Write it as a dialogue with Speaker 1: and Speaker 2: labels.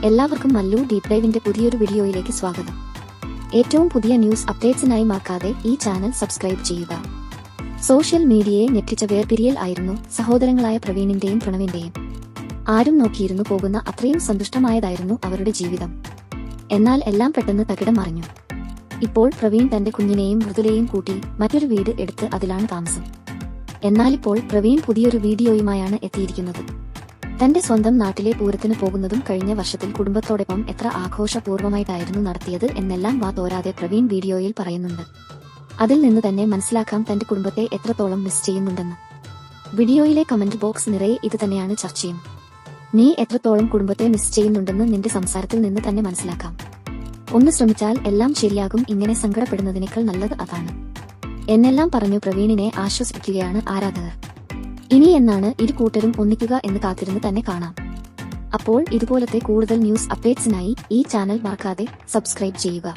Speaker 1: എല്ലാവർക്കും മല്ലു ഡീപ് ഡൈവിന്റെ പുതിയൊരു വീഡിയോയിലേക്ക് സ്വാഗതം. ഏറ്റവും പുതിയ ന്യൂസ് അപ്ഡേറ്റ്സിനായി മറക്കാതെ ഈ ചാനൽ സബ്സ്ക്രൈബ് ചെയ്യുക. സോഷ്യൽ മീഡിയയെ ഞെട്ടിച്ച വേർപിരിയൽ ആയിരുന്നു സഹോദരങ്ങളായ പ്രവീണിന്റെയും പ്രണവിന്റെയും. ആരും നോക്കിയിരുന്നു പോകുന്ന അത്രയും സന്തുഷ്ടമായതായിരുന്നു അവരുടെ ജീവിതം. എന്നാൽ എല്ലാം പെട്ടെന്ന് തകിടം മറിഞ്ഞു. ഇപ്പോൾ പ്രവീൺ തന്റെ കുഞ്ഞിനെയും മൃദുലയെയും കൂട്ടി മറ്റൊരു വീട് എടുത്ത് അതിലാണ് താമസം. എന്നാലിപ്പോൾ പ്രവീൺ പുതിയൊരു വീഡിയോയുമായാണ് എത്തിയിരിക്കുന്നത്. തന്റെ സ്വന്തം നാട്ടിലെ പൂരത്തിന് പോകുന്നതും കഴിഞ്ഞ വർഷത്തിൽ കുടുംബത്തോടൊപ്പം എത്ര ആഘോഷപൂർവ്വമായിട്ടായിരുന്നു നടത്തിയത് എന്നെല്ലാം വാ തോരാതെ പ്രവീൺ വീഡിയോയിൽ പറയുന്നുണ്ട്. അതിൽ നിന്ന് തന്നെ മനസ്സിലാക്കാം തന്റെ കുടുംബത്തെ എത്രത്തോളം മിസ് ചെയ്യുന്നുണ്ടെന്ന്. വീഡിയോയിലെ കമന്റ് ബോക്സ് നിറയെ ഇത് തന്നെയാണ് ചർച്ചയും. നീ എത്രത്തോളം കുടുംബത്തെ മിസ് ചെയ്യുന്നുണ്ടെന്ന് നിന്റെ സംസാരത്തിൽ നിന്ന് തന്നെ മനസ്സിലാക്കാം. ഒന്ന് ശ്രമിച്ചാൽ എല്ലാം ശരിയാകും, ഇങ്ങനെ സങ്കടപ്പെടുന്നതിനേക്കാൾ നല്ലത് അതാണ് എന്നെല്ലാം പറഞ്ഞു പ്രവീണിനെ ആശ്വസിപ്പിക്കുകയാണ് ആരാധകർ. ഇനി എന്നാണ് ഇരു കൂട്ടരും ഒന്നിക്കുക എന്ന് കാത്തിരുന്ന് തന്നെ കാണാം. അപ്പോൾ ഇതുപോലത്തെ കൂടുതൽ ന്യൂസ് അപ്ഡേറ്റ്സിനായി ഈ ചാനൽ മറക്കാതെ സബ്സ്ക്രൈബ് ചെയ്യുക.